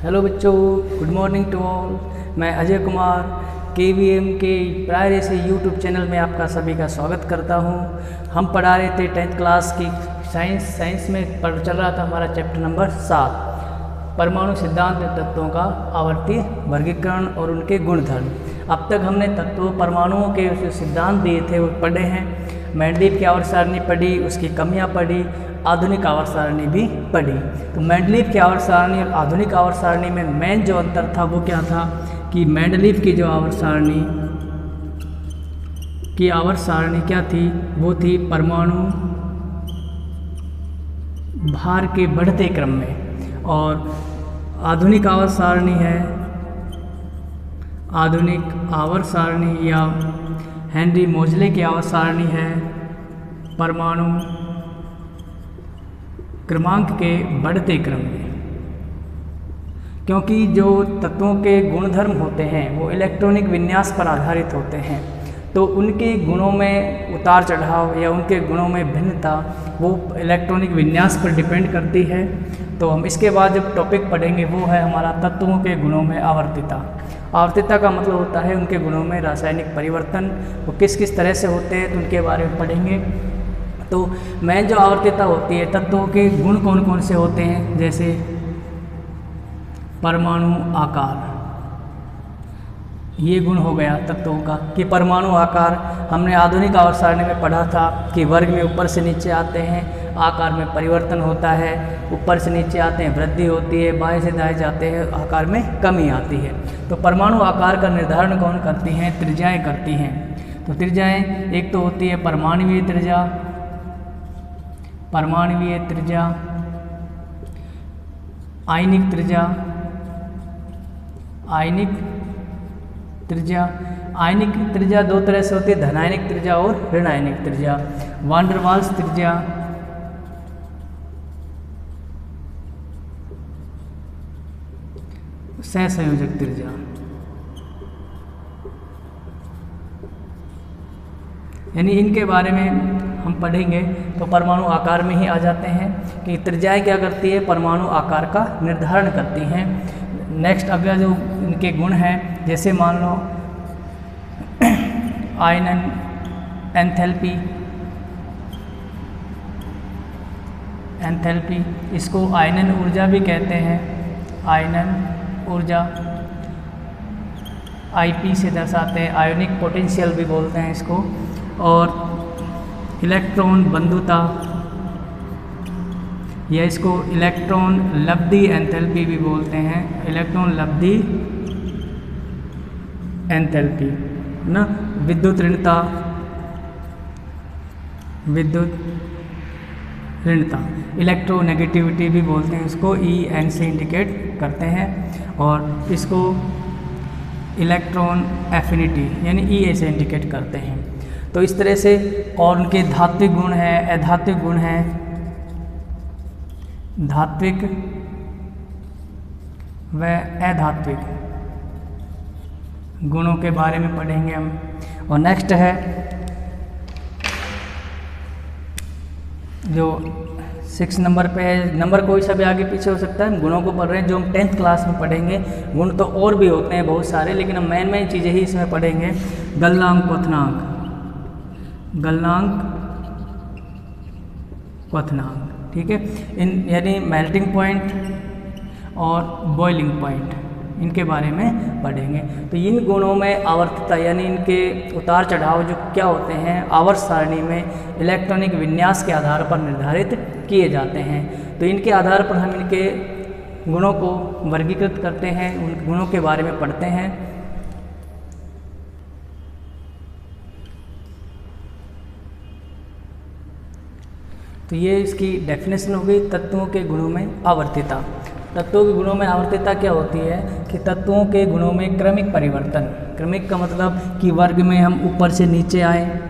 Hello बच्चों, good morning to all. मैं Ajay Kumar KVM के प्रायर से यूट्यूब चैनल में आपका सभी का स्वागत करता हूं। हम पढ़ा रहे थे 10th क्लास की साइंस में चल रहा था हमारा चैप्टर नंबर 7, परमाणु सिद्धांत में तत्वों का आवर्ती वर्गीकरण और उनके गुणधर्म। अब तक हमने तत्वों परमाणुओं के जो सिद्धांत दिए थे वो पढ़े हैं। मेंडलीव की आवर्त सारणी पढ़ी, उसकी कमियां पढ़ी, आधुनिक आवर्त सारणी भी पढ़ी। तो मेंडलीव की आवर्त सारणी और आधुनिक आवर्त सारणी में मेन जो अंतर था वो क्या था कि मेंडलीव की जो आवर्त सारणी क्या थी, वो थी परमाणु भार के बढ़ते क्रम में। और आधुनिक आवर्त सारणी है, आधुनिक आवर्त सारणी या हेनरी मोजले की आवर्त सारणी है परमाणु क्रमांक के बढ़ते क्रम में। क्योंकि जो तत्वों के गुणधर्म होते हैं वो इलेक्ट्रॉनिक विन्यास पर आधारित होते हैं, तो उनके गुणों में उतार चढ़ाव या उनके गुणों में भिन्नता वो इलेक्ट्रॉनिक विन्यास पर डिपेंड करती है। तो हम इसके बाद जब टॉपिक पढ़ेंगे वो है हमारा तत्वों के गुणों में आवर्तिता। आवर्तिता का मतलब होता है उनके गुणों में रासायनिक परिवर्तन, वो किस किस तरह से होते हैं, तो उनके बारे में पढ़ेंगे। तो मेन जो आवर्तिता होती है, तत्वों के गुण कौन कौन से होते हैं, जैसे परमाणु आकार, ये गुण हो गया तत्वों का कि परमाणु आकार हमने आधुनिक आवर्त सारणी में पढ़ा था कि वर्ग में ऊपर से नीचे आते हैं, आकार में परिवर्तन होता है, ऊपर से नीचे आते हैं वृद्धि होती है, बाएं से दाएं जाते हैं आकार में कमी आती है। तो परमाणु आकार का निर्धारण कौन करती हैं? त्रिज्याएं करती हैं। तो त्रिज्याएं एक तो होती है परमाणुवीय त्रिज्या, परमाणुवीय त्रिज्या, आयनिक त्रिज्या, आयनिक त्रिज्या। आयनिक त्रिज्या दो तरह से होती है, धनायनिक त्रिज्या और ऋणायनिक त्रिज्या। वान डर वाल्स त्रिज्या, सहसंयोजक त्रिज्या। यानी इनके बारे में हम पढ़ेंगे तो परमाणु आकार में ही आ जाते हैं कि त्रिज्याएं क्या करती है, परमाणु आकार का निर्धारण करती हैं। नेक्स्ट अगला जो इनके गुण हैं, जैसे मान लो आयनन एंथैल्पी, एंथैल्पी इसको आयनन ऊर्जा भी कहते हैं, आयनन ऊर्जा। IP से दर्शाते हैं, आयोनिक पोटेंशियल भी बोलते हैं इसको। और इलेक्ट्रॉन बंधुता या इसको इलेक्ट्रॉन लब्धि एंथैल्पी भी बोलते हैं, इलेक्ट्रॉन लब्धि एंथैल्पी ना। विद्युत ऋणता, विद्युत ऋणता, इलेक्ट्रोनेगेटिविटी भी बोलते हैं इसको, EN से इंडिकेट करते हैं। और इसको इलेक्ट्रॉन एफिनिटी यानी EA से इंडिकेट करते हैं। तो इस तरह से। और उनके धात्विक गुण हैं, अधात्विक गुण हैं। धात्विक व अधात्विक गुणों के बारे में पढ़ेंगे हम। और नेक्स्ट है जो 6 नंबर पे है, नंबर कोई सा भी आगे पीछे हो सकता है, हम गुणों को पढ़ रहे हैं जो हम 10th क्लास में पढ़ेंगे। गुण तो और भी होते हैं बहुत सारे, लेकिन हम मेन चीज़ें ही इसमें पढ़ेंगे। गलनांक, क्वथनांक, गलनांक, क्वथनांक, ठीक है। इन यानी मेल्टिंग पॉइंट और बॉइलिंग पॉइंट, इनके बारे में पढ़ेंगे। तो इन गुणों में आवर्तता यानी इनके उतार चढ़ाव जो क्या होते हैं आवर्त सारणी में इलेक्ट्रॉनिक विन्यास के आधार पर निर्धारित किए जाते हैं। तो इनके आधार पर हम इनके गुणों को वर्गीकृत करते हैं, उन गुणों के बारे में पढ़ते हैं। तो ये इसकी डेफिनेशन हो गई तत्वों के गुणों में आवर्तिता। तत्वों के गुणों में आवर्तिता क्या होती है कि तत्वों के गुणों में क्रमिक परिवर्तन। क्रमिक का मतलब कि वर्ग में हम ऊपर से नीचे आए,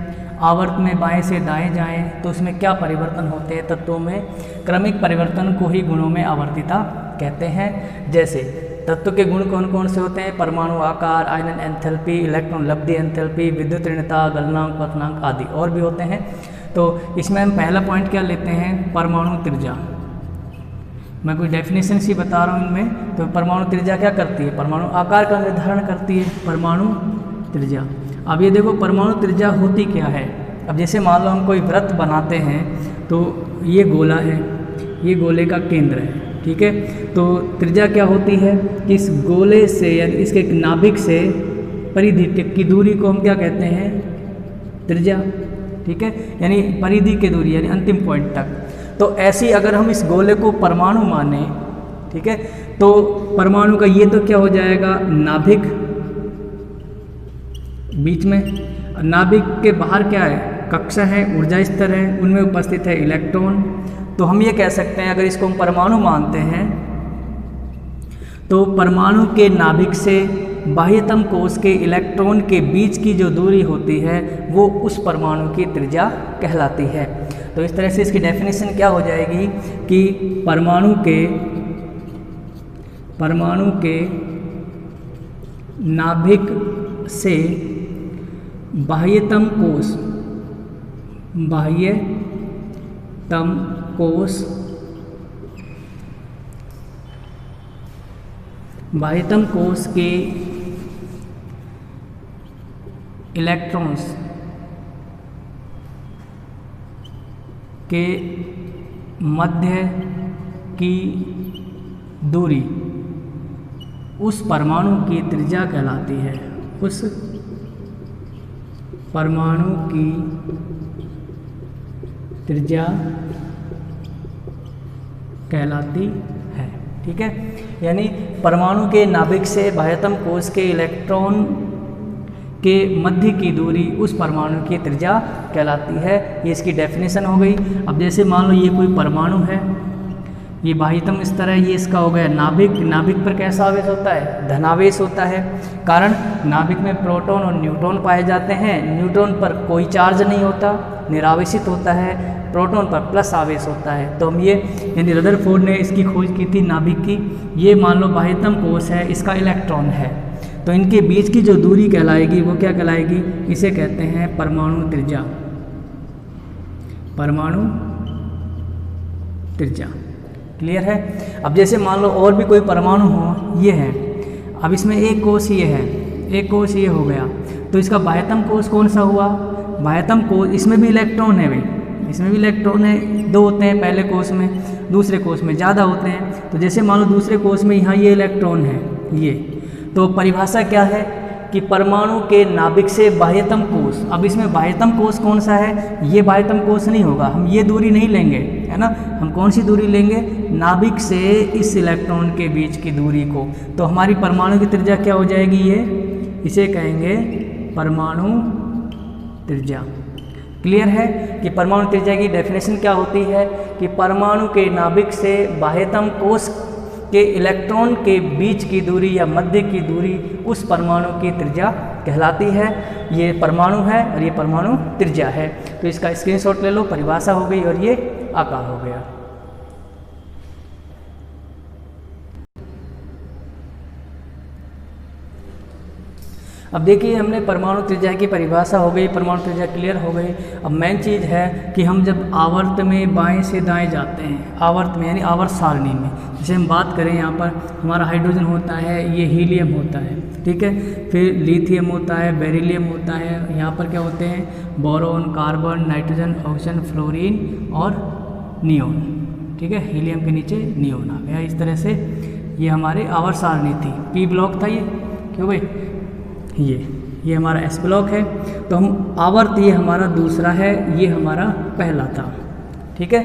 आवर्त में बाएं से दाएं जाएं, तो उसमें क्या परिवर्तन होते हैं तत्वों में, क्रमिक परिवर्तन को ही गुणों में आवर्तिता कहते हैं। जैसे तत्व के गुण कौन कौन से होते हैं? परमाणु आकार, आयनन एंथैल्पी, इलेक्ट्रॉन लब्धि एंथैल्पी, विद्युत ऋणता, गलनांक, क्वथनांक आदि और भी होते हैं। तो इसमें हम पहला पॉइंट क्या लेते हैं? परमाणु त्रिज्या। मैं कोई डेफिनेशन सी बता रहा हूँ इनमें। तो परमाणु त्रिज्या क्या करती है, परमाणु आकार का निर्धारण करती है परमाणु त्रिज्या। अब ये देखो परमाणु त्रिज्या होती क्या है। अब जैसे मान लो हम कोई वृत्त बनाते हैं तो ये गोला है, ये गोले का केंद्र है, ठीक है। तो त्रिज्या क्या होती है कि इस गोले से यानी इसके नाभिक से परिधि की दूरी को हम क्या कहते हैं, त्रिज्या, ठीक है। यानी परिधि की दूरी यानी अंतिम पॉइंट तक। तो ऐसी अगर हम इस गोले को परमाणु माने, ठीक है, तो परमाणु का ये तो क्या हो जाएगा, नाभिक बीच में, नाभिक के बाहर क्या है, कक्षा है, ऊर्जा स्तर है, उनमें उपस्थित है इलेक्ट्रॉन। तो हम ये कह सकते हैं अगर इसको हम परमाणु मानते हैं तो परमाणु के नाभिक से बाह्यतम कोश के इलेक्ट्रॉन के बीच की जो दूरी होती है वो उस परमाणु की त्रिज्या कहलाती है। तो इस तरह से इसकी डेफिनेशन क्या हो जाएगी कि परमाणु के नाभिक से बाह्यतम कोश के इलेक्ट्रॉन्स के मध्य की दूरी उस परमाणु की त्रिज्या कहलाती है, उस परमाणु की त्रिज्या कहलाती है, ठीक है। यानी परमाणु के नाभिक से बाह्यतम कोश के इलेक्ट्रॉन के मध्य की दूरी उस परमाणु की त्रिज्या कहलाती है। ये इसकी डेफिनेशन हो गई। अब जैसे मान लो ये कोई परमाणु है, ये बाह्यतम स्तर है, ये इसका हो गया नाभिक। नाभिक पर कैसा आवेश होता है, धनावेश होता है, कारण नाभिक में प्रोटॉन और न्यूट्रॉन पाए जाते हैं। न्यूट्रॉन पर कोई चार्ज नहीं होता, निरावेशित होता है, प्रोटॉन पर प्लस आवेश होता है। तो हम ये यानी रदरफोर्ड ने इसकी खोज की थी नाभिक की। ये मान लो बाह्यतम कोश है, इसका इलेक्ट्रॉन है, तो इनके बीच की जो दूरी कहलाएगी वो क्या कहलाएगी, इसे कहते हैं परमाणु त्रिज्या, परमाणु त्रिज्या। क्लियर है। अब जैसे मान लो और भी कोई परमाणु हो, ये है, अब इसमें एक कोश ये है, एक कोश ये हो गया, तो इसका बाह्यतम कोश कौन सा हुआ, बाह्यतम कोश, इसमें भी इलेक्ट्रॉन है भाई, इसमें भी इलेक्ट्रॉन है, 2 होते हैं पहले कोश में, दूसरे कोश में ज़्यादा होते हैं। तो जैसे मान लो दूसरे कोश में यहाँ ये इलेक्ट्रॉन है, ये, तो परिभाषा क्या है कि परमाणु के नाभिक से बाह्यतम कोश। अब इसमें बाह्यतम कोश कौन सा है, ये बाह्यतम कोश नहीं होगा, हम ये दूरी नहीं लेंगे, है ना। हम कौन सी दूरी लेंगे, नाभिक से इस इलेक्ट्रॉन के बीच की दूरी को। तो हमारी परमाणु की त्रिज्या क्या हो जाएगी, ये, इसे कहेंगे परमाणु त्रिज्या। क्लियर है कि परमाणु त्रिज्या की डेफिनेशन क्या होती है कि परमाणु के नाभिक से बाह्यतम कोश के इलेक्ट्रॉन के बीच की दूरी या मध्य की दूरी उस परमाणु की त्रिज्या कहलाती है। ये परमाणु है और ये परमाणु त्रिज्या है। तो इसका स्क्रीनशॉट ले लो, परिभाषा हो गई और ये आकार हो गया। अब देखिए हमने परमाणु त्रिज्या की परिभाषा हो गई, परमाणु त्रिज्या क्लियर हो गई। अब मेन चीज़ है कि हम जब आवर्त में बाएं से दाएं जाते हैं, आवर्त में यानी आवर्त सारणी में, जैसे हम बात करें यहाँ पर हमारा हाइड्रोजन होता है, ये हीलियम होता है, ठीक है, फिर लिथियम होता है, बेरिलियम होता है, यहाँ पर क्या होते हैं, boron, carbon, nitrogen, oxygen, fluorine और नियोन, ठीक है, हीलियम के नीचे नियोन आ गया। इस तरह से ये हमारी आवर्त सारणी थी। पी ब्लॉक था ये, क्यों भाई, ये हमारा एस ब्लॉक है। तो हम आवर्त, ये हमारा दूसरा है, ये हमारा पहला था, ठीक है।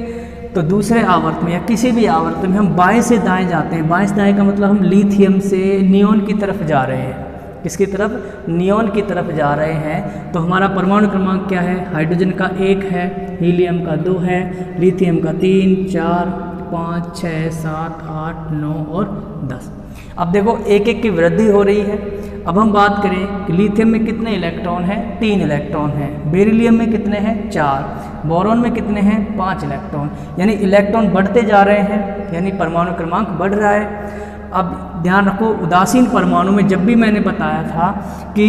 तो दूसरे आवर्त में या किसी भी आवर्त में हम बाएं से दाएं जाते हैं। बाएं से दाएं का मतलब हम लिथियम से नियोन की तरफ जा रहे हैं। किसकी तरफ, नियोन की तरफ जा रहे हैं। तो हमारा परमाणु क्रमांक क्या है, हाइड्रोजन का 1 है, हीलियम का 2 है, लिथियम का 3, 4, 5, 6, 7, 8, 9 और 10। अब देखो एक एक की वृद्धि हो रही है। अब हम बात करें कि लिथियम में कितने इलेक्ट्रॉन हैं, 3 इलेक्ट्रॉन हैं, बेरिलियम में कितने हैं, 4, बोरॉन में कितने हैं, 5 इलेक्ट्रॉन, यानी इलेक्ट्रॉन बढ़ते जा रहे हैं, यानी परमाणु क्रमांक बढ़ रहा है। अब ध्यान रखो, उदासीन परमाणु में जब भी मैंने बताया था कि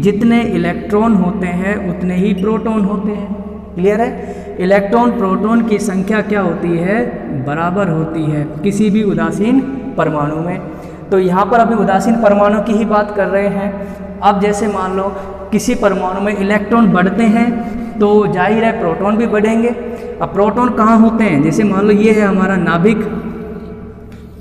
जितने इलेक्ट्रॉन होते हैं उतने ही प्रोटॉन होते हैं, क्लियर है। इलेक्ट्रॉन प्रोटॉन की संख्या क्या होती है, बराबर होती है किसी भी उदासीन परमाणु में। तो यहाँ पर अभी उदासीन परमाणु की ही बात कर रहे हैं। अब जैसे मान लो किसी परमाणु में इलेक्ट्रॉन बढ़ते हैं तो जाहिर है प्रोटॉन भी बढ़ेंगे। अब प्रोटॉन कहाँ होते हैं, जैसे मान लो ये है हमारा नाभिक,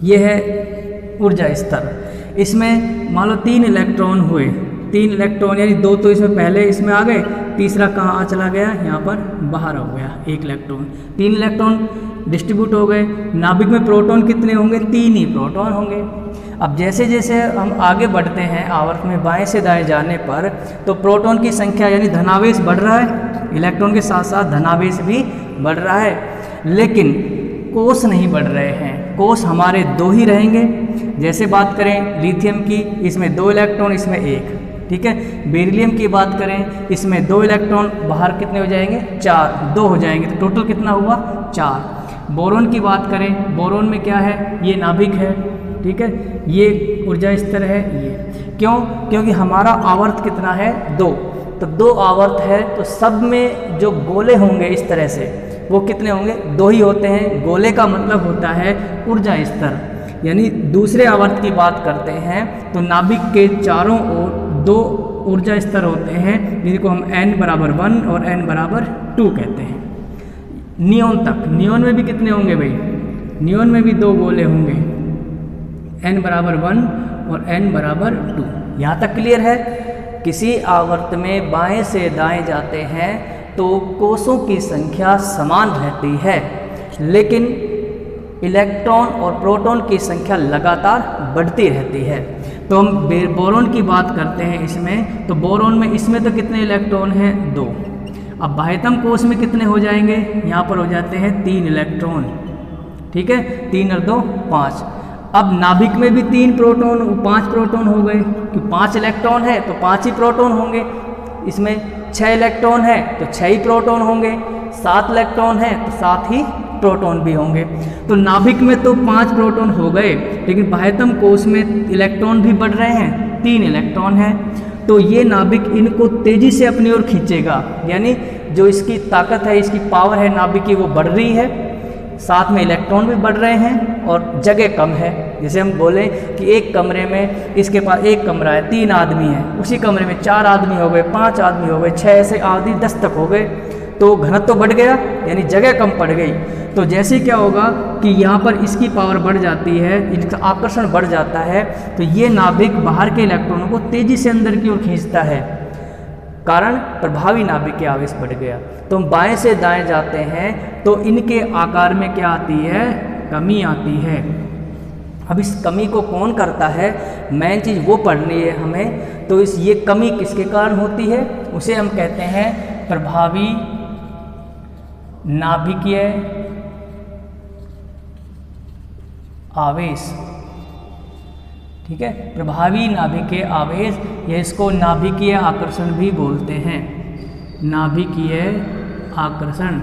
ये है ऊर्जा स्तर, इसमें मान लो 3 इलेक्ट्रॉन हुए, 3 इलेक्ट्रॉन यानी 2 तो इसमें पहले इसमें आ गए, तीसरा कहाँ चला गया, यहाँ पर बाहर हो गया 1 इलेक्ट्रॉन। 3 इलेक्ट्रॉन डिस्ट्रीब्यूट हो गए। नाभिक में प्रोटॉन कितने होंगे, 3 ही प्रोटॉन होंगे। अब जैसे जैसे हम आगे बढ़ते हैं आवर्त में बाएं से दाएं जाने पर, तो प्रोटॉन की संख्या यानी धनावेश बढ़ रहा है, इलेक्ट्रॉन के साथ साथ धनावेश भी बढ़ रहा है, लेकिन कोष नहीं बढ़ रहे हैं। कोष हमारे 2 ही रहेंगे। जैसे बात करें लिथियम की, इसमें 2 इलेक्ट्रॉन, इसमें 1, ठीक है। बेरिलियम की बात करें, इसमें 2 इलेक्ट्रॉन, बाहर कितने हो जाएंगे, 4, 2 हो जाएंगे, तो टोटल कितना हुआ, 4। बोरोन की बात करें, बोरोन में क्या है, ये नाभिक है, ठीक है, ये ऊर्जा स्तर है, ये क्यों, क्योंकि हमारा आवर्त कितना है, 2, तो 2 आवर्त है, तो सब में जो गोले होंगे इस तरह से वो कितने होंगे, 2 ही होते हैं। गोले का मतलब होता है ऊर्जा स्तर, यानी दूसरे आवर्त की बात करते हैं तो नाभिक के चारों ओर 2 ऊर्जा स्तर होते हैं, जिनको हम n बराबर 1 और n बराबर 2 कहते हैं। नियोन तक, नियोन में भी कितने होंगे भाई, नियोन में भी 2 गोले होंगे, n बराबर 1 और n बराबर 2। यहाँ तक क्लियर है। किसी आवर्त में बाएं से दाएं जाते हैं तो कोषों की संख्या समान रहती है, लेकिन इलेक्ट्रॉन और प्रोटॉन की संख्या लगातार बढ़ती रहती है। तो हम बोरोन की बात करते हैं इसमें, तो बोरोन में इसमें तो कितने इलेक्ट्रॉन हैं, 2। अब बाह्यतम कोष में कितने हो जाएंगे, यहाँ पर हो जाते हैं 3 इलेक्ट्रॉन, ठीक है, 3 और 2 5। अब नाभिक में भी 3 प्रोटॉन, 5 प्रोटॉन हो गए, कि 5 इलेक्ट्रॉन है तो 5 ही प्रोटॉन होंगे। इसमें 6 इलेक्ट्रॉन है तो 6 ही प्रोटॉन होंगे, 7 इलेक्ट्रॉन है तो 7 ही प्रोटॉन भी होंगे। तो नाभिक में तो 5 प्रोटॉन हो गए, लेकिन बाह्यतम कोष में इलेक्ट्रॉन भी बढ़ रहे हैं, 3 इलेक्ट्रॉन हैं। तो ये नाभिक इनको तेजी से अपनी ओर खींचेगा, यानी जो इसकी ताकत है, इसकी पावर है नाभिक की, वो बढ़ रही है, साथ में इलेक्ट्रॉन भी बढ़ रहे हैं और जगह कम है। जैसे हम बोलें कि एक कमरे में, इसके पास एक कमरा है, 3 आदमी हैं, उसी कमरे में 4 आदमी हो गए, 5 आदमी हो गए, 6 से आदमी 10 तक हो गए, तो घनत्व तो बढ़ गया, यानी जगह कम पड़ गई। तो जैसे क्या होगा कि यहाँ पर इसकी पावर बढ़ जाती है, इनका आकर्षण बढ़ जाता है, तो ये नाभिक बाहर के इलेक्ट्रॉनों को तेजी से अंदर की ओर खींचता है, कारण प्रभावी नाभिक के आवेश बढ़ गया। तो हम बाएं से दाएं जाते हैं तो इनके आकार में क्या आती है, कमी आती है। अब इस कमी को कौन करता है, मेन चीज़ वो पढ़नी है हमें। तो ये कमी किसके कारण होती है, उसे हम कहते हैं प्रभावी नाभिकीय आवेश, ठीक है, प्रभावी नाभिकीय आवेश, या इसको नाभिकीय आकर्षण भी बोलते हैं, नाभिकीय आकर्षण।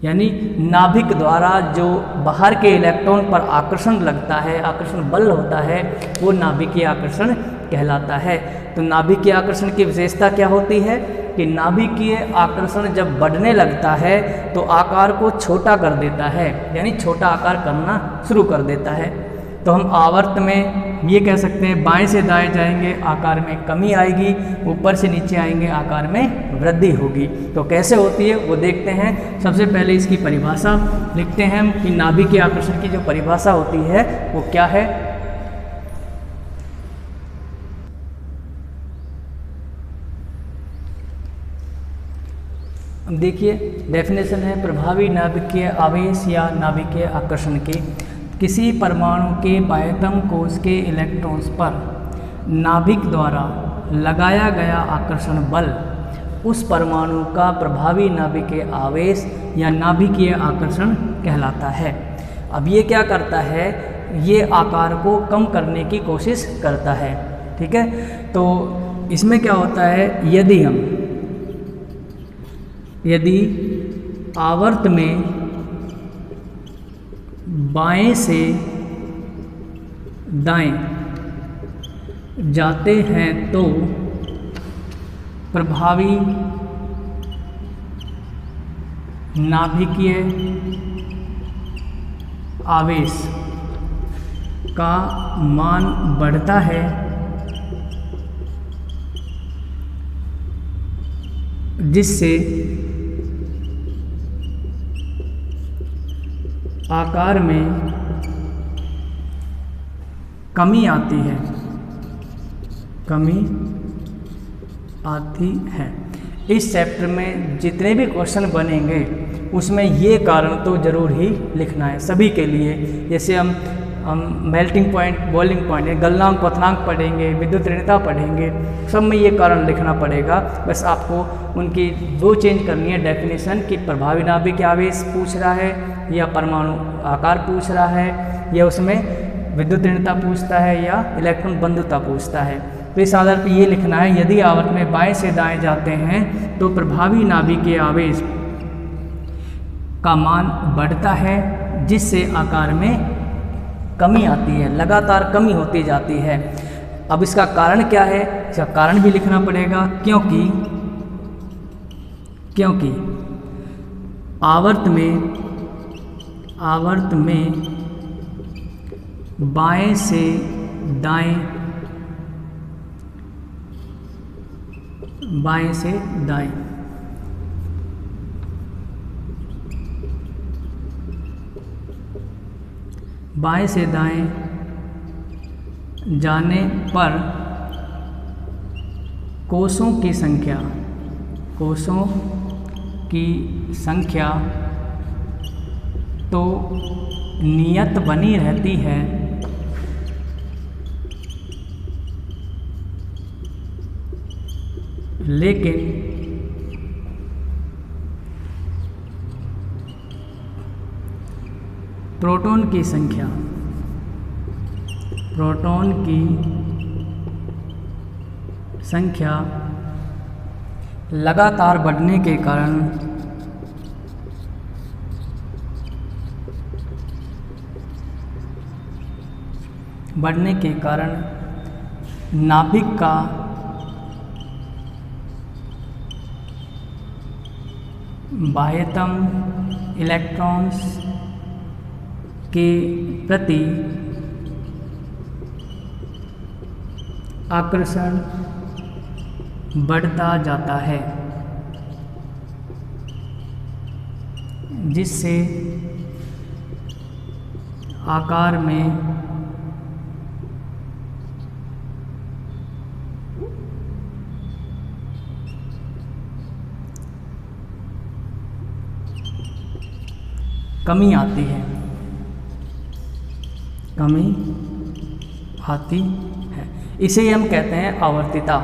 यानी नाभिक द्वारा जो बाहर के इलेक्ट्रॉन पर आकर्षण लगता है, आकर्षण बल होता है, वो नाभिकीय आकर्षण कहलाता है। तो नाभिकीय आकर्षण की विशेषता क्या होती है कि नाभिकीय आकर्षण जब बढ़ने लगता है तो आकार को छोटा कर देता है, यानी छोटा आकार करना शुरू कर देता है। तो हम आवर्त में ये कह सकते हैं बाएं से दाएं जाएंगे आकार में कमी आएगी, ऊपर से नीचे आएंगे आकार में वृद्धि होगी। तो कैसे होती है वो देखते हैं। सबसे पहले इसकी परिभाषा लिखते हैं हम कि नाभिकीय आकर्षण की जो परिभाषा होती है वो क्या है। अब देखिए डेफिनेशन है प्रभावी नाभिकीय आवेश या नाभिकीय आकर्षण की, किसी परमाणु के बाह्यतम कोश के इलेक्ट्रॉन्स पर नाभिक द्वारा लगाया गया आकर्षण बल उस परमाणु का प्रभावी नाभिकीय आवेश या नाभिकीय आकर्षण कहलाता है। अब ये क्या करता है, ये आकार को कम करने की कोशिश करता है, ठीक है। तो इसमें क्या होता है, यदि आवर्त में बाएं से दाएं जाते हैं तो प्रभावी नाभिकीय आवेश का मान बढ़ता है जिससे आकार में कमी आती है, इस चैप्टर में जितने भी क्वेश्चन बनेंगे उसमें ये कारण तो ज़रूर ही लिखना है सभी के लिए। जैसे हम मेल्टिंग पॉइंट, बॉइलिंग पॉइंट, गलनांक, क्वथनांक पढ़ेंगे, विद्युत ऋणता पढ़ेंगे, सब में ये कारण लिखना पड़ेगा। बस आपको उनकी दो चेंज करनी है डेफिनेशन कि प्रभावी नाभिक आवेश पूछ रहा है या परमाणु आकार पूछ रहा है या उसमें विद्युत ऋणता पूछता है या इलेक्ट्रॉन बंधुता पूछता है। तो इस आधार पर ये लिखना है, यदि आवर्त में बाएं से दाएं जाते हैं तो प्रभावी नाभिकीय आवेश का मान बढ़ता है जिससे आकार में कमी आती है, लगातार कमी होती जाती है। अब इसका कारण क्या है, इसका कारण भी लिखना पड़ेगा, क्योंकि आवर्त में बाएं से दाएं, बाएं से दाएं बाएं से दाएं जाने पर कोषों की संख्या तो नियत बनी रहती है, लेकिन प्रोटॉन की संख्या लगातार बढ़ने के कारण नाभिक का बाह्यतम इलेक्ट्रॉन्स के प्रति आकर्षण बढ़ता जाता है, जिससे आकार में कमी आती है, इसे ही हम कहते हैं आवर्तिता।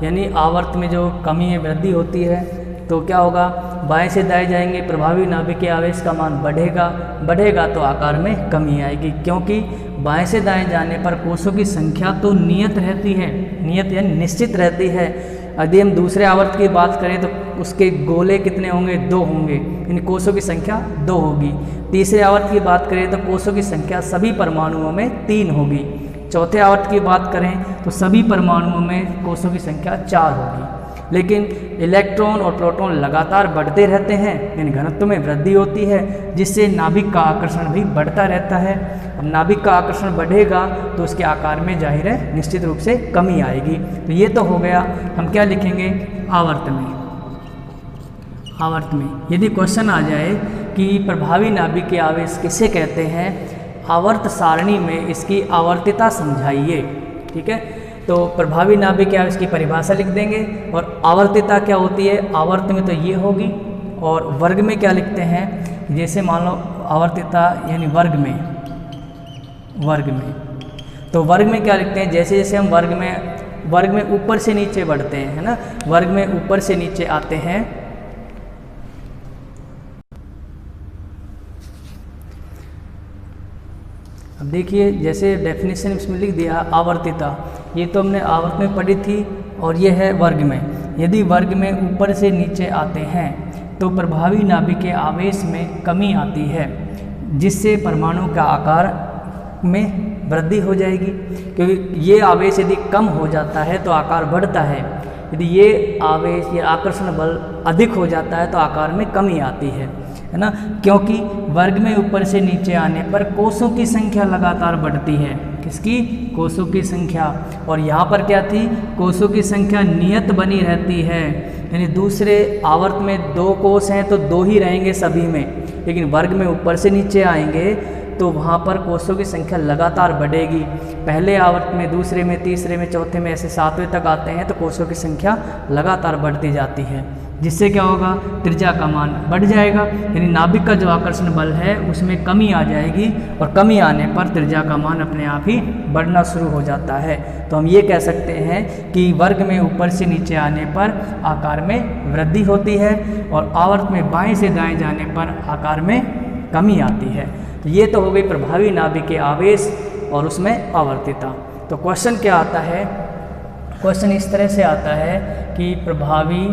यानी आवर्त में जो कमी है, वृद्धि होती है, तो क्या होगा, बाएं से दाएं जाएंगे, प्रभावी नाभिकीय आवेश का मान बढ़ेगा तो आकार में कमी आएगी, क्योंकि बाएं से दाएं जाने पर कोषों की संख्या तो नियत रहती है, नियत यानी निश्चित रहती है। यदि हम दूसरे आवर्त की बात करें तो उसके गोले कितने होंगे, 2 होंगे, यानी कोषों की संख्या 2 होगी। तीसरे आवर्त की बात करें तो कोषों की संख्या सभी परमाणुओं में 3 होगी। चौथे आवर्त की बात करें तो सभी परमाणुओं में कोषों की संख्या 4 होगी। लेकिन इलेक्ट्रॉन और प्रोटॉन लगातार बढ़ते रहते हैं, यानी घनत्व में वृद्धि होती है, जिससे नाभिक का आकर्षण भी बढ़ता रहता है। अब नाभिक का आकर्षण बढ़ेगा तो उसके आकार में जाहिर है निश्चित रूप से कमी आएगी। तो ये तो हो गया, हम क्या लिखेंगे, आवर्त में यदि क्वेश्चन आ जाए कि प्रभावी नाभिकीय आवेश किसे कहते हैं, आवर्त सारणी में इसकी आवर्तिता समझाइए। ठीक है, तो प्रभावी नाभिकीय आवेश की परिभाषा लिख देंगे और आवर्तिता क्या होती है, आवर्त में तो ये होगी, और वर्ग में क्या लिखते हैं, जैसे मान लो आवर्तिता यानी वर्ग में, तो वर्ग में क्या लिखते हैं, जैसे जैसे हम वर्ग में ऊपर से नीचे बढ़ते हैं, है ना, वर्ग में ऊपर से नीचे आते हैं, अब देखिए जैसे डेफिनेशन इसमें लिख दिया आवर्तिता, ये तो हमने आवर्त में पढ़ी थी, और ये है वर्ग में। यदि वर्ग में ऊपर से नीचे आते हैं तो प्रभावी नाभिकीय आवेश में कमी आती है, जिससे परमाणु का आकार में वृद्धि हो जाएगी, क्योंकि ये आवेश यदि कम हो जाता है तो आकार बढ़ता है, यदि ये आवेश या आकर्षण बल अधिक हो जाता है तो आकार में कमी आती है। है ना, क्योंकि वर्ग में ऊपर से नीचे आने पर कोषों की संख्या लगातार बढ़ती है। किसकी? कोषों की संख्या। और यहाँ पर क्या थी? कोषों की संख्या नियत बनी रहती है, यानी दूसरे आवर्त में 2 कोष हैं तो 2 ही रहेंगे सभी में, लेकिन वर्ग में ऊपर से नीचे आएंगे तो वहाँ पर कोषों की संख्या लगातार बढ़ेगी। पहले आवर्त में, दूसरे में, तीसरे में, चौथे में, ऐसे 7वें तक आते हैं तो कोषों की संख्या लगातार बढ़ती जाती है, जिससे क्या होगा? त्रिज्या का मान बढ़ जाएगा, यानी नाभिक का जो आकर्षण बल है उसमें कमी आ जाएगी, और कमी आने पर त्रिज्या का मान अपने आप ही बढ़ना शुरू हो जाता है। तो हम ये कह सकते हैं कि वर्ग में ऊपर से नीचे आने पर आकार में वृद्धि होती है, और आवर्त में बाएं से दाएं जाने पर आकार में कमी आती है। तो ये तो हो गई प्रभावी नाभिक के आवेश और उसमें आवर्तिता। तो क्वेश्चन क्या आता है? क्वेश्चन इस तरह से आता है कि प्रभावी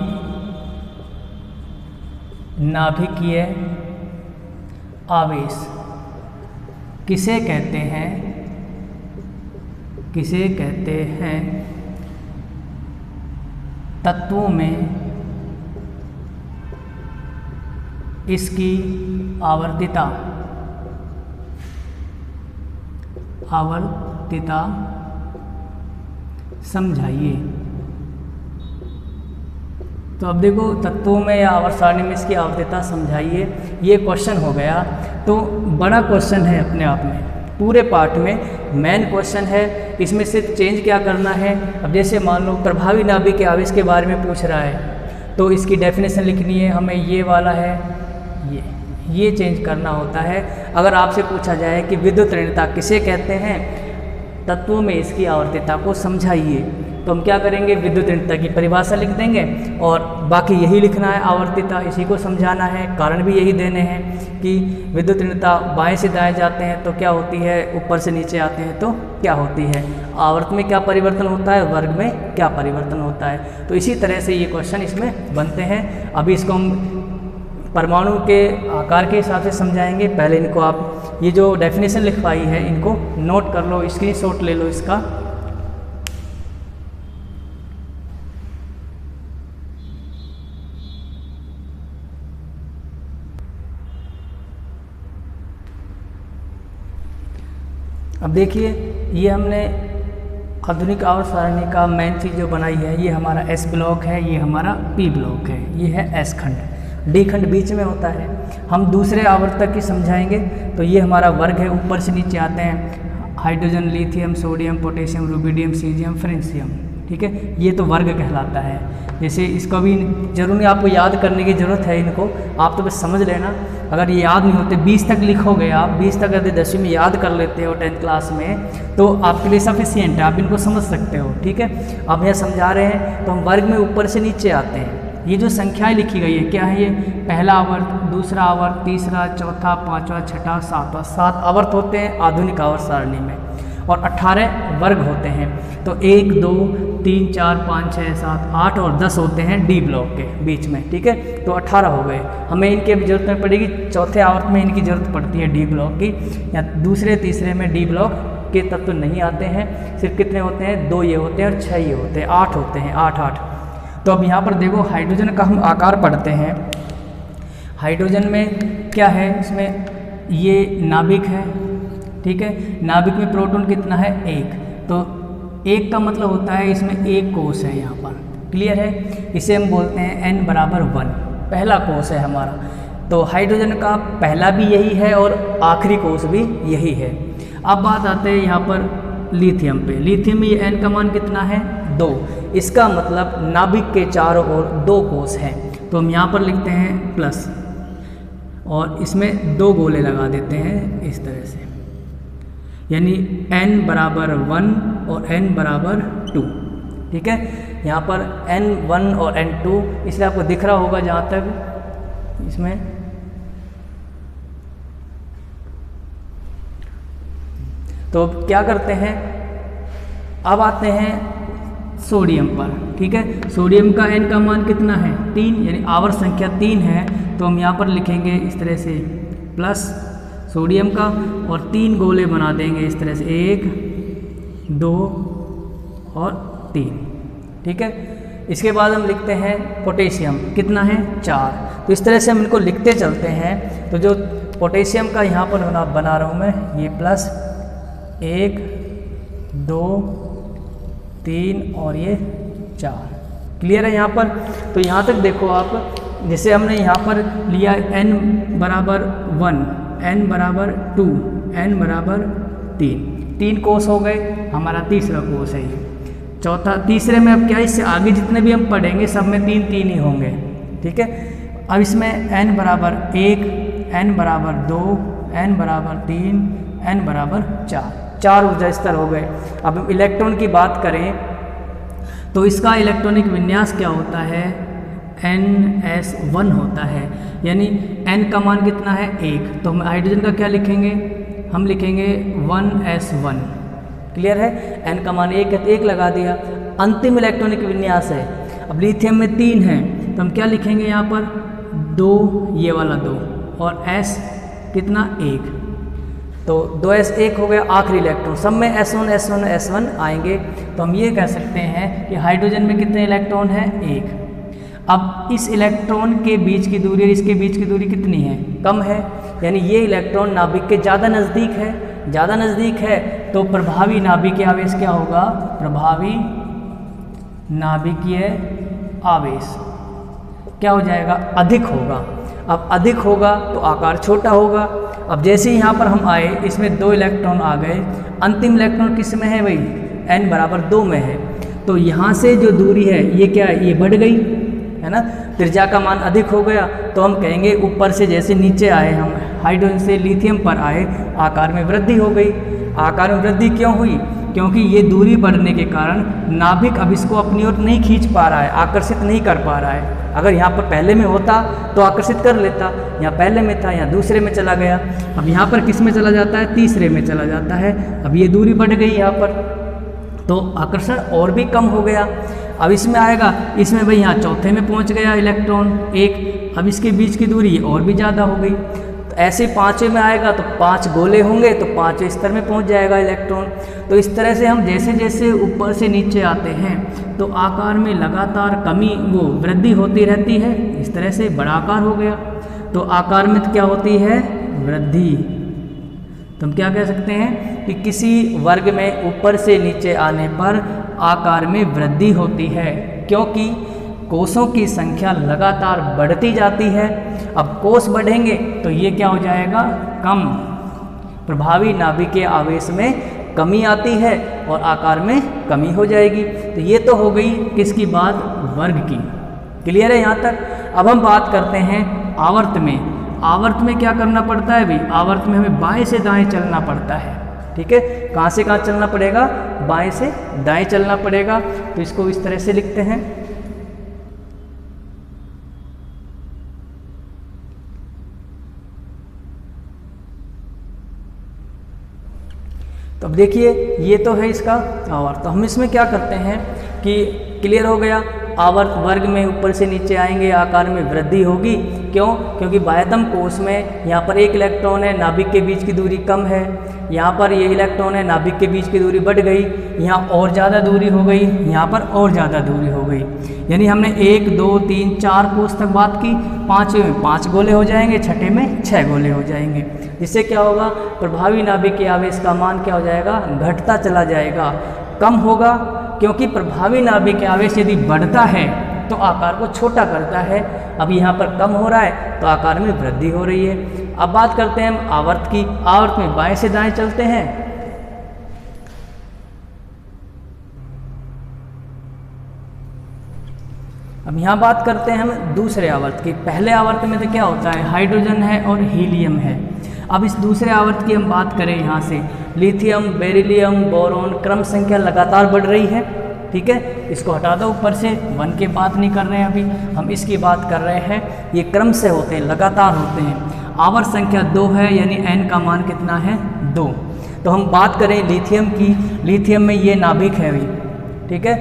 नाभिकीय आवेश किसे कहते हैं? किसे कहते हैं? तत्वों में इसकी आवर्तिता समझाइए। तो अब देखो, तत्वों में या आवर्त सारणी में इसकी आवर्तिता समझाइए, ये क्वेश्चन हो गया। तो बड़ा क्वेश्चन है अपने आप में, पूरे पाठ में मेन क्वेश्चन है। इसमें सिर्फ चेंज क्या करना है? अब जैसे मान लो प्रभावी नाभिक के आवेश के बारे में पूछ रहा है तो इसकी डेफिनेशन लिखनी है हमें, ये वाला है, ये चेंज करना होता है। अगर आपसे पूछा जाए कि विद्युत ऋणता किसे कहते हैं, तत्वों में इसकी आवर्तिता को समझाइए, तो हम क्या करेंगे? विद्युत ऋणता की परिभाषा लिख देंगे और बाकी यही लिखना है, आवर्तिता इसी को समझाना है। कारण भी यही देने हैं कि विद्युत ऋणता बाएं से दाएं जाते हैं तो क्या होती है, ऊपर से नीचे आते हैं तो क्या होती है, आवर्त में क्या परिवर्तन होता है, वर्ग में क्या परिवर्तन होता है। तो इसी तरह से ये क्वेश्चन इसमें बनते हैं। अभी इसको हम परमाणु के आकार के हिसाब से समझाएंगे। पहले इनको आप ये जो डेफिनेशन लिखवाई है इनको नोट कर लो, स्क्रीनशॉट ले लो इसका। अब देखिए, ये हमने आधुनिक आवर्त सारणी का मेन चीज़ जो बनाई है, ये हमारा एस ब्लॉक है, ये हमारा पी ब्लॉक है, ये है एस खंड, डी खंड बीच में होता है। हम दूसरे आवर्तक की समझाएंगे। तो ये हमारा वर्ग है, ऊपर से नीचे आते हैं hydrogen, lithium, sodium, potassium, rubidium, caesium, francium. ठीक है, ये तो वर्ग कहलाता है। जैसे इसको भी जरूर नहीं आपको याद करने की ज़रूरत है, इनको आप तो बस समझ लेना। अगर ये याद नहीं होते, 20 तक लिखोगे आप, 20 तक यदि 10वीं में याद कर लेते हो 10th क्लास में, तो आपके लिए सफिशिएंट है, आप इनको समझ सकते हो। ठीक है, अब यह समझा रहे हैं तो हम वर्ग में ऊपर से नीचे आते हैं। ये जो संख्याएं लिखी गई है क्या है? ये पहला आवर्त, दूसरा आवर्त, तीसरा, चौथा, पांचवा, छठा, सातवां, 7 आवर्त होते हैं आधुनिक आवर्त सारणी में, और 18 वर्ग होते हैं। तो 1, 2, 3, 4, 5, 6, 7, 8 और 10 होते हैं डी ब्लॉक के बीच में। ठीक है, तो 18 हो गए। हमें इनकी अभी जरूरत नहीं पड़ेगी, चौथे आवर्त में इनकी जरूरत पड़ती है डी ब्लॉक की, या दूसरे तीसरे में डी ब्लॉक के तत्व नहीं आते हैं। सिर्फ कितने होते हैं? 2 ये होते हैं और 6 ये होते हैं, 8 होते हैं, 8। तो अब यहाँ पर देखो, हाइड्रोजन का हम आकार पढ़ते हैं। हाइड्रोजन में क्या है? इसमें ये नाभिक है। ठीक है, नाभिक में प्रोटॉन कितना है? 1। तो 1 का मतलब होता है इसमें एक कोष है यहाँ पर। क्लियर है? इसे हम बोलते हैं n बराबर 1, पहला कोष है हमारा। तो हाइड्रोजन का पहला भी यही है और आखिरी कोष भी यही है। अब बात आते हैं यहाँ पर लिथियम पे। लिथियम में ये n का मान कितना है? 2। इसका मतलब नाभिक के चारों ओर 2 कोष हैं। तो हम यहाँ पर लिखते हैं प्लस, और इसमें 2 गोले लगा देते हैं इस तरह से, यानी n बराबर 1 और n बराबर 2। ठीक है, यहाँ पर n1 और n2 इसलिए आपको दिख रहा होगा जहाँ तक इसमें। तो क्या करते हैं, अब आते हैं सोडियम पर। ठीक है, सोडियम का n का मान कितना है? 3, यानी आवर्त संख्या 3 है। तो हम यहाँ पर लिखेंगे इस तरह से प्लस सोडियम का, और 3 गोले बना देंगे इस तरह से, 1, 2 और 3। ठीक है, इसके बाद हम लिखते हैं पोटेशियम, कितना है 4। तो इस तरह से हम इनको लिखते चलते हैं। तो जो पोटेशियम का यहाँ पर बना रहा हूँ मैं, ये प्लस 1 2 3 और ये 4। क्लियर है यहाँ पर। तो यहाँ तक देखो आप, जैसे हमने यहाँ पर लिया n बराबर 1, n बराबर 2, n बराबर 3 कोस हो गए, हमारा तीसरा कोस है ये। चौथा, तीसरे में अब क्या है, इससे आगे जितने भी हम पढ़ेंगे सब में 3 3 ही होंगे, ठीक है। अब इसमें n बराबर 1, n बराबर 2, n बराबर 3, n बराबर 4 ऊर्जा स्तर हो गए। अब हम इलेक्ट्रॉन की बात करें तो इसका इलेक्ट्रॉनिक विन्यास क्या होता है, ns1 होता है, यानी n का मान कितना है 1। तो हम हाइड्रोजन का क्या लिखेंगे, हम लिखेंगे 1s1। क्लियर है, n का मान 1 है तो 1 लगा दिया। अंतिम इलेक्ट्रॉनिक विन्यास है, अब लिथियम में 3 है तो हम क्या लिखेंगे यहाँ पर 2, ये वाला 2 और s कितना 1, तो 2s 1 हो गया आखिरी इलेक्ट्रॉन। सब में s1 s1 s1 आएंगे, तो हम ये कह सकते हैं कि हाइड्रोजन में कितने इलेक्ट्रॉन हैं 1। अब इस इलेक्ट्रॉन के बीच की दूरी और इसके बीच की दूरी कितनी है, कम है, यानी ये इलेक्ट्रॉन नाभिक के ज़्यादा नज़दीक है। ज़्यादा नज़दीक है तो प्रभावी नाभिकीय आवेश क्या होगा, प्रभावी नाभिकीय आवेश क्या हो जाएगा, अधिक होगा। अब अधिक होगा तो आकार छोटा होगा। अब जैसे ही यहाँ पर हम आए, इसमें 2 इलेक्ट्रॉन आ गए, अंतिम इलेक्ट्रॉन किस में है भाई, n बराबर 2 में है। तो यहाँ से जो दूरी है ये क्या है, ये बढ़ गई है ना, त्रिज्या का मान अधिक हो गया। तो हम कहेंगे ऊपर से जैसे नीचे आए हम, हाइड्रोजन से लिथियम पर आए, आकार में वृद्धि हो गई। आकार में वृद्धि क्यों हुई, क्योंकि ये दूरी बढ़ने के कारण नाभिक अब इसको अपनी ओर नहीं खींच पा रहा है, आकर्षित नहीं कर पा रहा है। अगर यहाँ पर पहले में होता तो आकर्षित कर लेता, यहाँ पहले में था, यहाँ दूसरे में चला गया। अब यहाँ पर किस में चला जाता है, तीसरे में चला जाता है। अब ये दूरी बढ़ गई यहाँ पर, तो आकर्षण और भी कम हो गया। अब इसमें आएगा, इसमें भाई यहाँ चौथे में पहुँच गया इलेक्ट्रॉन 1। अब इसके बीच की दूरी और भी ज़्यादा हो गई। तो ऐसे 5वें में आएगा तो 5 गोले होंगे तो 5वें स्तर में पहुँच जाएगा इलेक्ट्रॉन। तो इस तरह से हम जैसे जैसे ऊपर से नीचे आते हैं तो आकार में लगातार वृद्धि होती रहती है। इस तरह से बड़ा आकार हो गया, तो आकार में क्या होती है, वृद्धि। तो हम क्या कह सकते हैं कि किसी वर्ग में ऊपर से नीचे आने पर आकार में वृद्धि होती है, क्योंकि कोषों की संख्या लगातार बढ़ती जाती है। अब कोष बढ़ेंगे तो ये क्या हो जाएगा, कम। प्रभावी नाभिकीय आवेश में कमी आती है और आकार में कमी हो जाएगी। तो ये तो हो गई किसकी बात, वर्ग की। क्लियर है यहाँ तक। अब हम बात करते हैं आवर्त में। आवर्त में क्या करना पड़ता है भाई, आवर्त में हमें बाएं से दाएं चलना पड़ता है। ठीक है, कहाँ से कहाँ चलना पड़ेगा, बाएं से दाएं चलना पड़ेगा। तो इसको इस तरह से लिखते हैं। तो अब देखिए ये तो है इसका आवर्त। तो हम इसमें क्या करते हैं कि क्लियर हो गया, आवर्त वर्ग में ऊपर से नीचे आएंगे, आकार में वृद्धि होगी। क्यों, क्योंकि बाह्यतम कोष में यहाँ पर 1 इलेक्ट्रॉन है, नाभिक के बीच की दूरी कम है। यहाँ पर ये इलेक्ट्रॉन है, नाभिक के बीच की दूरी बढ़ गई। यहाँ और ज़्यादा दूरी हो गई, यहाँ पर और ज़्यादा दूरी हो गई। यानी हमने 1 2 3 4 कोष तक बात की, 5वें में 5 गोले हो जाएंगे, 6ठे में 6 गोले हो जाएंगे। जिससे क्या होगा, प्रभावी नाभिकीय आवेश का मान क्या हो जाएगा, घटता चला जाएगा, कम होगा। क्योंकि प्रभावी नाभिकीय आवेश यदि बढ़ता है तो आकार को छोटा करता है। अब यहाँ पर कम हो रहा है तो आकार में वृद्धि हो रही है। अब बात करते हैं हम आवर्त की। आवर्त में बाएं से दाएं चलते हैं। अब यहाँ बात करते हैं हम दूसरे आवर्त की। पहले आवर्त में तो क्या होता है, हाइड्रोजन है और हीलियम है। अब इस दूसरे आवर्त की हम बात करें, यहाँ से लिथियम, बेरिलियम, बोरॉन, क्रम संख्या लगातार बढ़ रही है। ठीक है, इसको हटा दो ऊपर से, 1 की बात नहीं कर रहे हैं अभी, हम इसकी बात कर रहे हैं। ये क्रम से होते हैं, लगातार होते हैं। आवर्त संख्या 2 है, यानी n का मान कितना है, 2। तो हम बात करें लिथियम की। लिथियम में ये नाभिक है भाई, ठीक है,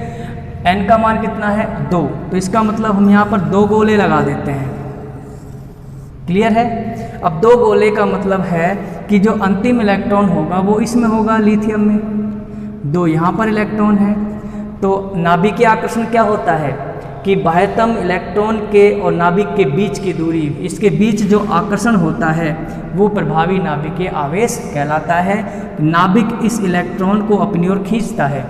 n का मान कितना है, 2। तो इसका मतलब हम यहाँ पर 2 गोले लगा देते हैं। क्लियर है। अब 2 गोले का मतलब है कि जो अंतिम इलेक्ट्रॉन होगा वो इसमें होगा, लिथियम में। 2 यहाँ पर इलेक्ट्रॉन है, तो नाभिकीय आकर्षण क्या होता है, कि बाह्यतम इलेक्ट्रॉन के और नाभिक के बीच की दूरी, इसके बीच जो आकर्षण होता है वो प्रभावी नाभिकीय आवेश कहलाता है। नाभिक इस इलेक्ट्रॉन को अपनी ओर खींचता है।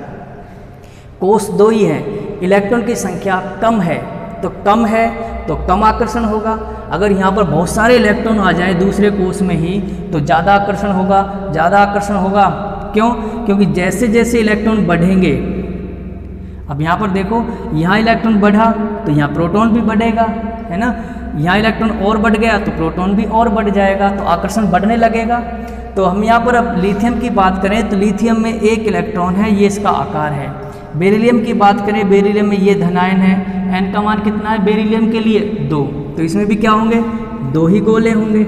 कोष दो ही है, इलेक्ट्रॉन की संख्या कम है तो कम आकर्षण होगा। अगर यहाँ पर बहुत सारे इलेक्ट्रॉन आ जाए दूसरे कोष में ही तो ज़्यादा आकर्षण होगा। क्यों? क्योंकि जैसे जैसे इलेक्ट्रॉन बढ़ेंगे, अब यहाँ पर देखो, यहाँ इलेक्ट्रॉन बढ़ा तो यहाँ प्रोटॉन भी बढ़ेगा, है ना। यहाँ इलेक्ट्रॉन और बढ़ गया तो प्रोटॉन भी और बढ़ जाएगा, तो आकर्षण बढ़ने लगेगा। तो हम यहाँ पर अब लिथियम की बात करें तो लिथियम में एक इलेक्ट्रॉन है, ये इसका आकार है। बेरिलियम की बात करें, बेरिलियम में ये धनायन है, n का मान कितना है बेरिलियम के लिए 2, तो इसमें भी क्या होंगे 2 ही गोले होंगे,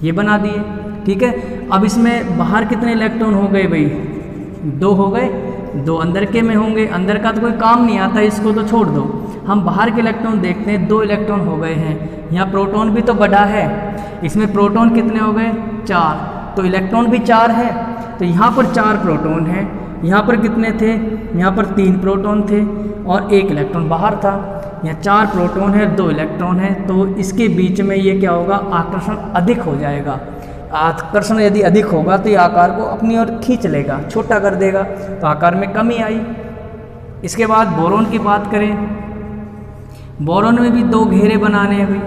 ये बना दिए, ठीक है। अब इसमें बाहर कितने इलेक्ट्रॉन हो गए भाई, 2 हो गए, 2 अंदर के में होंगे, अंदर का तो कोई काम नहीं आता, इसको तो छोड़ दो। हम बाहर के इलेक्ट्रॉन देखते हैं, 2 इलेक्ट्रॉन हो गए हैं। यहाँ प्रोटॉन भी तो बढ़ा है, इसमें प्रोटॉन कितने हो गए 4, तो इलेक्ट्रॉन भी 4 है, तो यहाँ पर 4 प्रोटॉन है। यहाँ पर कितने थे, यहाँ पर 3 प्रोटॉन थे और 1 इलेक्ट्रॉन बाहर था। यहाँ 4 प्रोटॉन है, 2 इलेक्ट्रॉन है, तो इसके बीच में ये क्या होगा, आकर्षण अधिक हो जाएगा। आकर्षण यदि अधिक होगा तो ये आकार को अपनी ओर खींच लेगा, छोटा कर देगा, तो आकार में कमी आई। इसके बाद बोरॉन की बात करें, बोरॉन में भी 2 घेरे बनाने हैं भाई,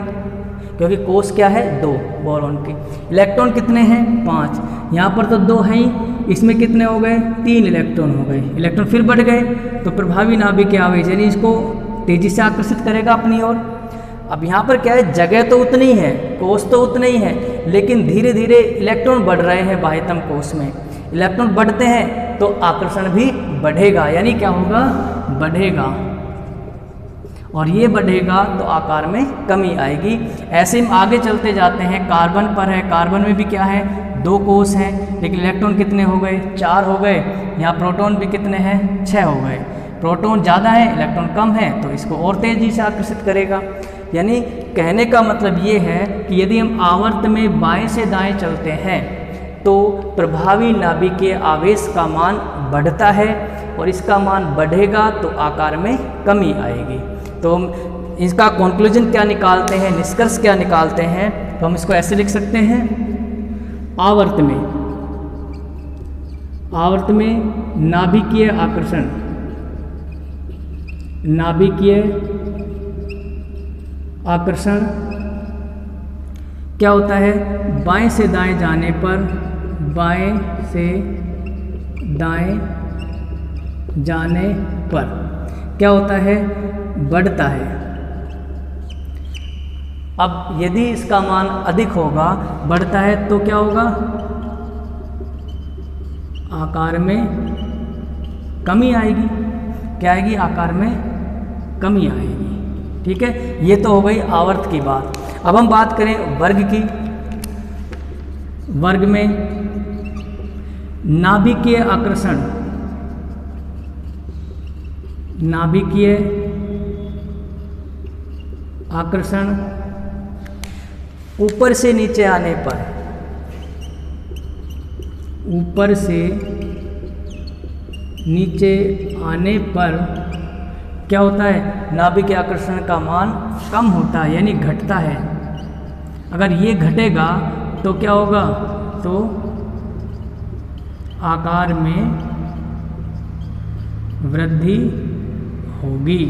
क्योंकि कोष क्या है 2 बोरॉन के। इलेक्ट्रॉन कितने हैं 5, यहाँ पर तो 2 हैं ही, इसमें कितने हो गए 3 इलेक्ट्रॉन हो गए। इलेक्ट्रॉन फिर बढ़ गए तो प्रभावी नाभिकीय आवेश यानी इसको तेजी से आकर्षित करेगा अपनी ओर। अब यहाँ पर क्या है, जगह तो उतनी ही है, कोष तो उतने ही है, लेकिन धीरे धीरे इलेक्ट्रॉन बढ़ रहे हैं बाह्यतम कोष में। इलेक्ट्रॉन बढ़ते हैं तो आकर्षण भी बढ़ेगा, यानी क्या होगा बढ़ेगा, और ये बढ़ेगा तो आकार में कमी आएगी। ऐसे हम आगे चलते जाते हैं, कार्बन पर है, कार्बन में भी क्या है 2 कोष हैं, लेकिन इलेक्ट्रॉन कितने हो गए 4 हो गए। यहाँ प्रोटॉन भी कितने हैं 6 हो गए। प्रोटॉन ज़्यादा है, इलेक्ट्रॉन कम है, तो इसको और तेज़ी से आकर्षित करेगा। यानी कहने का मतलब ये है कि यदि हम आवर्त में बाएं से दाएं चलते हैं तो प्रभावी नाभिकीय आवेश का मान बढ़ता है, और इसका मान बढ़ेगा तो आकार में कमी आएगी। तो हम इसका कंक्लूजन क्या निकालते हैं, निष्कर्ष क्या निकालते हैं, तो हम इसको ऐसे लिख सकते हैं, आवर्त में नाभिकीय आकर्षण, क्या होता है, बाएं से दाएं जाने पर, बाएं से दाएं जाने पर क्या होता है बढ़ता है। अब यदि इसका मान अधिक होगा, बढ़ता है, तो क्या होगा आकार में कमी आएगी। क्या आएगी, आकार में कमी आएगी, ठीक है। ये तो हो गई आवर्त की बात। अब हम बात करें वर्ग की। वर्ग में नाभिकीय आकर्षण, ऊपर से नीचे आने पर, ऊपर से नीचे आने पर क्या होता है, नाभिकीय आकर्षण का मान कम होता है, यानी घटता है। अगर ये घटेगा तो क्या होगा, तो आकार में वृद्धि होगी।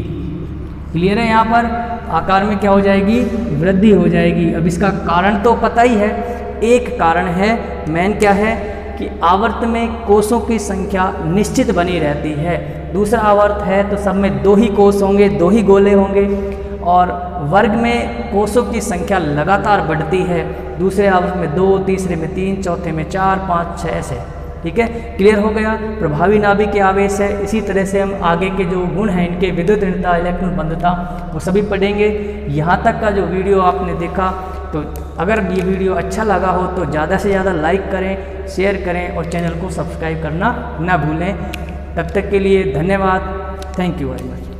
क्लियर है, यहाँ पर आकार में क्या हो जाएगी, वृद्धि हो जाएगी। अब इसका कारण तो पता ही है, एक कारण है मेन, क्या है कि आवर्त में कोषों की संख्या निश्चित बनी रहती है। दूसरा आवर्त है तो सब में 2 ही कोष होंगे, 2 ही गोले होंगे, और वर्ग में कोषों की संख्या लगातार बढ़ती है। दूसरे आवर्त में 2, तीसरे में 3, चौथे में 4, 5, 6 ऐसे, ठीक है। क्लियर हो गया, प्रभावी नाभिकीय आवेश है। इसी तरह से हम आगे के जो गुण हैं इनके, विद्युत ऋणता, इलेक्ट्रॉन बंधुता, वो सभी पढ़ेंगे। यहाँ तक का जो वीडियो आपने देखा, तो अगर ये वीडियो अच्छा लगा हो तो ज़्यादा से ज़्यादा लाइक करें, शेयर करें और चैनल को सब्सक्राइब करना ना भूलें। तब तक के लिए धन्यवाद। Thank you very much.